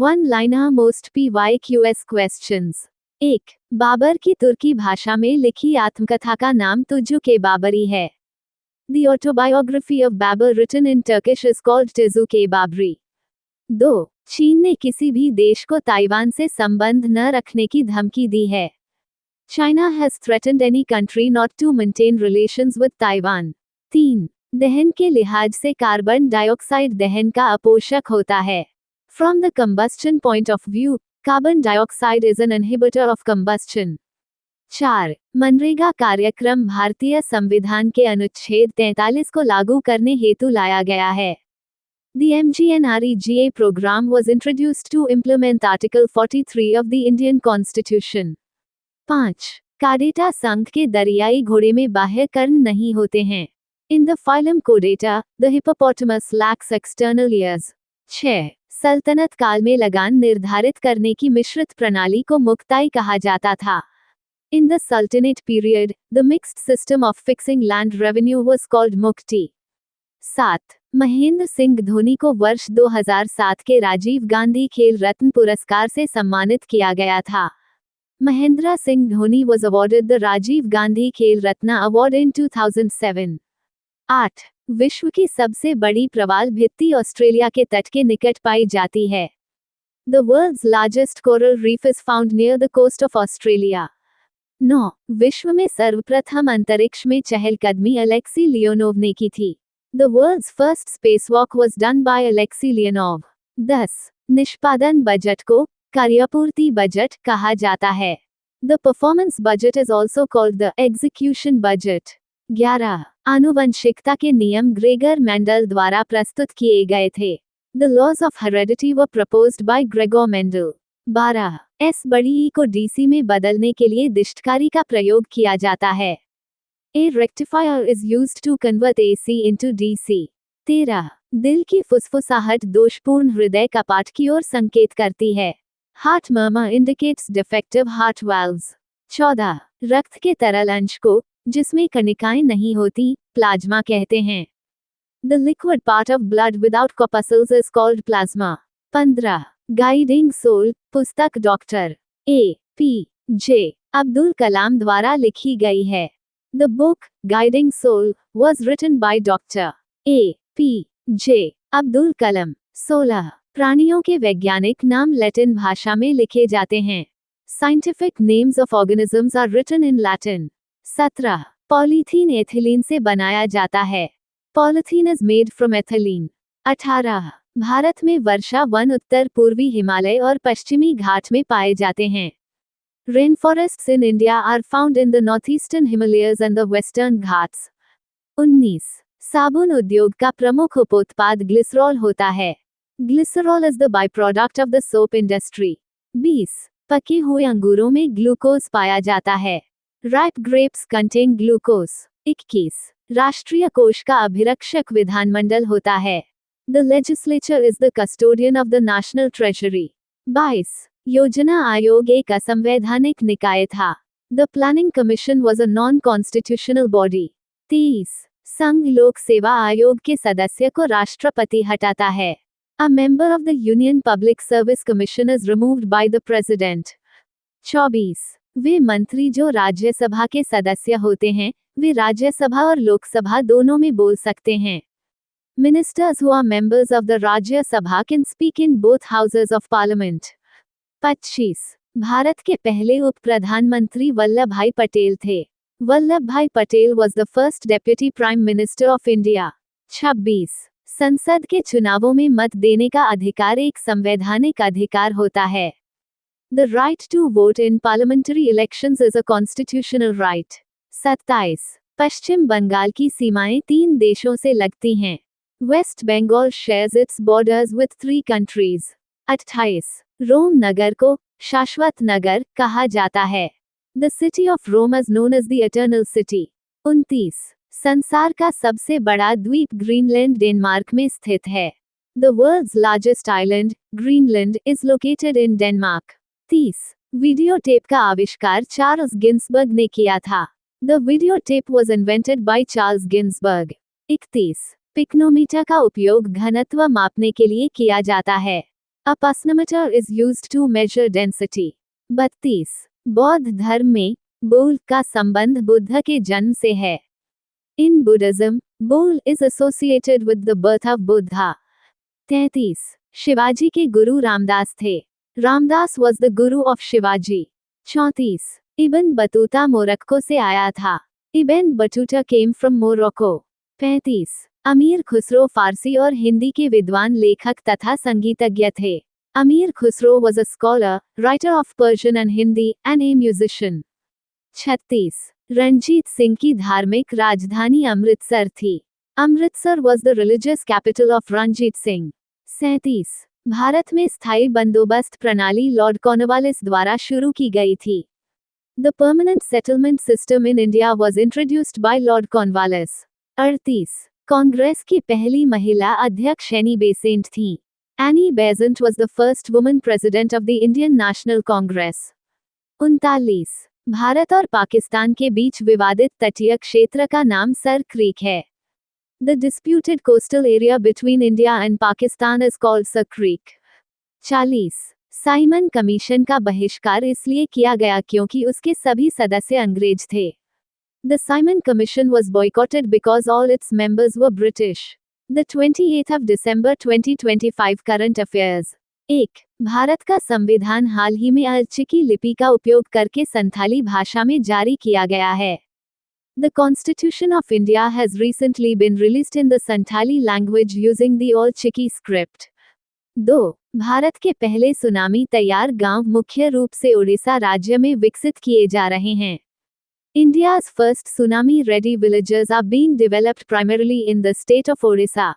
One liner most PYQS questions. 1. Babur की तुर्की भाषा में लिखी आत्मकथा का नाम तुझु के बाबरी है। The autobiography of Babur written in Turkish is called Tuzu ke Babri. 2. चीन ने किसी भी देश को ताइवान से संबंध न रखने की धमकी दी है। China has threatened any country not to maintain relations with Taiwan. 3. दहन के लिहाज से कार्बन डाइऑक्साइड दहन का अपोषक होता है। From the combustion point of view, carbon dioxide is an inhibitor of combustion. 4. MNREGA कार्यक्रम भारतीय संविधान के अनुच्छेद 43 को लागू करने हेतु लाया गया है। The MGNREGA program was introduced to implement Article 43 of the Indian Constitution. 5. Chordata संघ के दरियाई घोड़े में बाह्य कर्ण नहीं होते हैं। In the phylum Chordata, the hippopotamus lacks external ears. 6. सल्तनत काल में लगान निर्धारित करने की मिश्रित प्रणाली को मुक्ताई कहा जाता था। In the Sultanate period, the mixed system of fixing land revenue was called mukti. 7. Mahendra Singh Dhoni को वर्ष 2007 के राजीव गांधी खेल रत्न पुरस्कार से सम्मानित किया गया था। Mahendra Singh Dhoni was awarded the Rajiv Gandhi खेल रत्न अवार्ड in 2007. 8. विश्व की सबसे बड़ी प्रवाल भित्ति ऑस्ट्रेलिया के तट के निकट पाई जाती है। The world's largest coral reef is found near the coast of Australia. 9. विश्व में सर्वप्रथम अंतरिक्ष में चहलकदमी अलेक्सी लियोनोव ने की थी। The world's first spacewalk was done by Alexei Leonov. 10. निष्पादन बजट को कार्यपूर्ति बजट कहा जाता है। The performance budget is also called the execution budget. 11. आनुवंशिकता के नियम ग्रेगर मेंडल द्वारा प्रस्तुत किए गए थे। The laws of heredity were proposed by Gregor Mendel. 12. S बड़ी ई को DC में बदलने के लिए दिष्टकारी का प्रयोग किया जाता है। A rectifier is used to convert AC into DC. 13. दिल की फुसफुसाहट दोषपूर्ण हृदय कपाट की ओर संकेत करती है। Heart murmur indicates defective heart valves. 14. रक्त के तरल अंश को, जिसमें कणिकाएं नहीं होती, प्लाज्मा कहते हैं। The liquid part of blood without corpuscles is called plasma. 15. Guiding soul पुस्तक डॉक्टर A.P.J. अब्दुल कलाम द्वारा लिखी गई है। The book, Guiding Soul, was written by Dr. A.P.J. Abdul कलाम। 16. प्राणियों के वैज्ञानिक नाम लैटिन भाषा में लिखे जाते हैं। Scientific names of organisms are written in Latin. 17. Polythene ethylene से बनाया जाता है। Polythene is made from ethylene. 18. Bharat में वर्षा वन उत्तर पूर्वी हिमालय और पश्चिमी घाट में पाए जाते हैं। Rainforests in India are found in the northeastern Himalayas and the western Ghats. 19. साबुन उद्योग का प्रमुख उपोत्पाद ग्लिसरॉल होता है। Glycerol is the byproduct of the soap industry. 20. पके हुए अंगूरों में ग्लूकोज पाया जाता है। Ripe grapes contain glucose. 21. राष्ट्रीय कोष का अभिरक्षक विधानमंडल होता है। The legislature is the custodian of the national treasury. 22. योजना आयोग एक असंवैधानिक निकाय था। The Planning Commission was a non-constitutional body. 23. संघ लोक सेवा आयोग के सदस्य को राष्ट्रपति हटाता है। A member of the Union Public Service Commission is removed by the President. 24. वे मंत्री जो राज्यसभा के सदस्य होते हैं, वे राज्यसभा और लोकसभा दोनों में बोल सकते हैं। Ministers who are members of the Rajya Sabha can speak in both houses of parliament. 25. Bharat के पहले उप प्रधानमंत्री वल्लभ भाई पटेल थे। वल्लभ भाई Patel was the first deputy prime minister of India. 26. संसद के चुनावों में मत देने का अधिकार एक संवैधानिक अधिकार होता है। The right to vote in parliamentary elections is a constitutional right. 27. पश्चिम बंगाल की सीमाएं 3 देशों से लगती हैं। West Bengal shares its borders with 3 countries. 28. रोम नगर को शाश्वत नगर कहा जाता है। The city of Rome is known as the eternal city. 29. संसार का सबसे बड़ा द्वीप ग्रीनलैंड डेनमार्क में स्थित है। The world's largest island, Greenland, is located in Denmark. 30. Video tape का आविष्कार चार्ल्स गिन्सबर्ग ने किया था। The videotape was invented by Charles Ginzburg. 31. Pycnometer का उपयोग घनत्व मापने के लिए किया जाता है। A pasnometer is used to measure density. 32. बौद्ध धर्म में बुल का संबंध बुद्ध के जन्म से है. In Buddhism, Bull is associated with the birth of Buddha. 33. Shivaji के गुरु रामदास थे. Ramdas was the guru of Shivaji. 34. Ibn Battuta Morocco से आया था. Ibn Battuta came from Morocco. 35. अमीर खुसरो फारसी और हिंदी के विद्वान लेखक तथा संगीतज्ञ थे. अमीर Khusro was a scholar, writer of Persian and Hindi, and a musician. 36. Ranjit Singh की धार्मिक राजधानी अमृतसर थी. Amritsar was the religious capital of Ranjit Singh. 37. Bharat में स्थायी बंदोबस्त प्रणाली लॉर्ड कॉर्नवालिस द्वारा शुरू की गई थी. The permanent settlement system in India was introduced by Lord Cornwallis. 38. Congress की पहली महिला अध्यक्ष एनी बेसेंट थीं. Annie Besant was the first woman president of the Indian National Congress. 39. Bharat और पाकिस्तान के बीच विवादित तटीय क्षेत्र का नाम सर क्रीक है. The disputed coastal area between India and Pakistan is called Sir Creek. 40. Simon commission का बहिष्कार इसलिए किया गया क्योंकि उसके सभी सदस्य अंग्रेज थे. The Simon Commission was boycotted because all its members were British. The 28th of December 2025 current affairs. 1. Bharat का संविधान हाल ही में अलचिकी लिपि का उपयोग करके संथाली भाषा में जारी किया गया है. The Constitution of India has recently been released in the Santhali language using the Alchiki script. 2. Bharat के पहले सुनामी तैयार गांव मुख्य रूप से उड़ीसा राज्य में विकसित किए जा रहे हैं. India's first tsunami-ready villages are being developed primarily in the state of Odisha.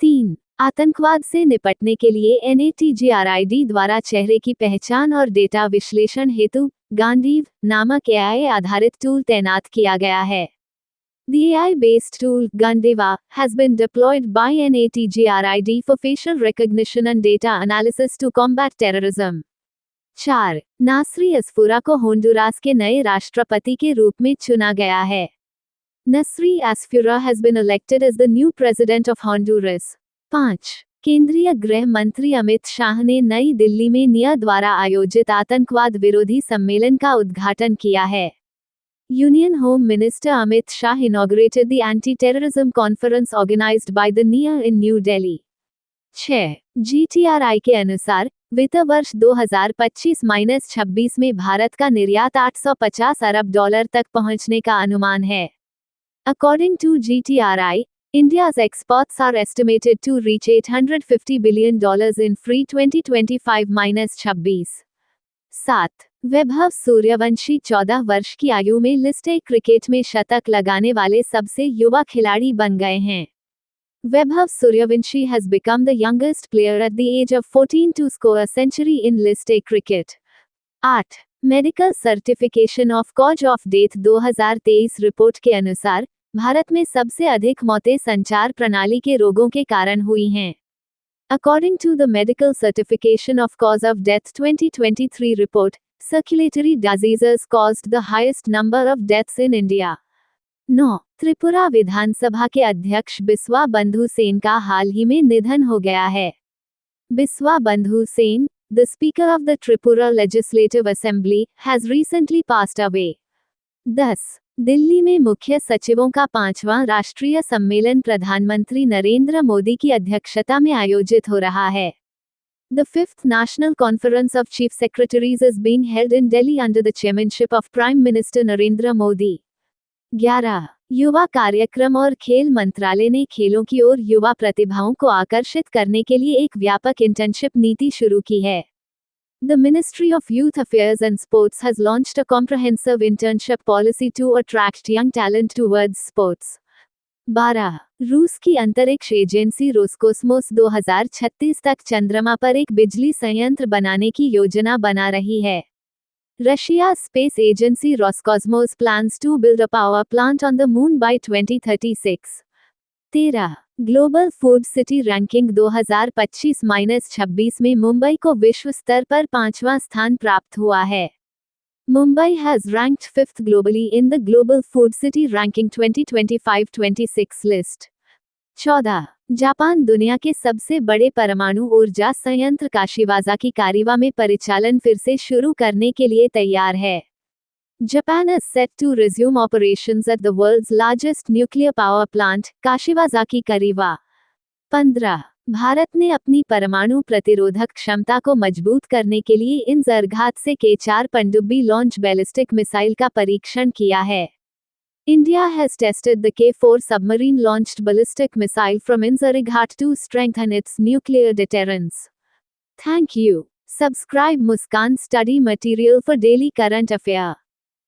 3. आतंकवाद से निपटने के लिए NATGRID द्वारा चेहरे की पहचान और डेटा विश्लेषण हेतु गांडीव नामक AI आधारित टूल तैनात किया गया है. The AI-based tool Gandiva has been deployed by NATGRID for facial recognition and data analysis to combat terrorism. 4. नासरी असफुरा को होंडुरास के नए राष्ट्रपति के रूप में चुना गया है. Nasri Asfura has been elected as the new president of Honduras. 5. केंद्रीय गृह मंत्री अमित शाह ने नई दिल्ली में निया द्वारा आयोजित आतंकवाद विरोधी सम्मेलन का उद्घाटन किया है. Union Home Minister Amit Shah inaugurated the anti-terrorism conference organized by the NIA in New Delhi. 6. GTRI के अनुसार वित्त वर्ष 2025-26 में भारत का निर्यात $850 अरब तक पहुंचने का अनुमान है. According to GTRI, India's exports are estimated to reach $850 billion in free 2025-26. 7. Vaibhav Suryavanshi 14 वर्ष की आयु में लिस्ट ए क्रिकेट में शतक लगाने वाले सबसे युवा खिलाड़ी बन गए हैं. Vaibhav Suryavanshi has become the youngest player at the age of 14 to score a century in List A cricket. 8. Medical certification of cause of death 2023 report के अनुसार भारत में सबसे अधिक मौतें संचार प्रणाली के रोगों के कारण हुई हैं. According to the Medical Certification of Cause of Death 2023 report, circulatory diseases caused the highest number of deaths in India. 9. Tripura विधानसभा के अध्यक्ष बिस्वा बंधु सेन का हाल ही में निधन हो गया है. बिस्वा बंधु Sen, the Speaker of the Tripura Legislative Assembly, has recently passed away. 10. Delhi में मुख्य सचिवों का 5वां राष्ट्रीय सम्मेलन प्रधानमंत्री नरेंद्र मोदी की अध्यक्षता में आयोजित हो रहा है. The 5th National Conference of Chief Secretaries is being held in Delhi under the chairmanship of Prime Minister Narendra Modi. 11. युवा कार्यक्रम और खेल मंत्रालय ने खेलों की ओर युवा प्रतिभाओं को आकर्षित करने के लिए एक व्यापक इंटर्नशिप नीति शुरू की है. The Ministry of Youth Affairs and Sports has launched a comprehensive internship policy to attract young talent towards sports. 12. रूस की अंतरिक्ष एजेंसी रोसकोस्मोस 2036 तक चंद्रमा पर एक बिजली संयंत्र बनाने की योजना बना रही है. Russia's space agency Roscosmos plans to build a power plant on the moon by 2036. 13. Global food city ranking 2025-26 में मुंबई को विश्व स्तर पर 5वां स्थान प्राप्त हुआ है. Mumbai has ranked 5th globally in the Global Food City Ranking 2025-26 list. 14. Japan दुनिया के सबसे बड़े परमाणु ऊर्जा संयंत्र काशिवाज़ाकी कारिवा में परिचालन फिर से शुरू करने के लिए तैयार है। Japan is set to resume operations at the world's largest nuclear power plant, काशिवाज़ाकी कारिवा। 15. Bharat ने अपनी परमाणु प्रतिरोधक क्षमता को मजबूत करने के लिए इन ज़रघात से K4 पनडुब्बी लॉन्च बैलिस्टिक मिसाइल का परीक्षण किया है। India has tested the K4 submarine-launched ballistic missile from Inzarighat to strengthen its nuclear deterrence. Thank you. Subscribe Muskan Study Material for daily current affair.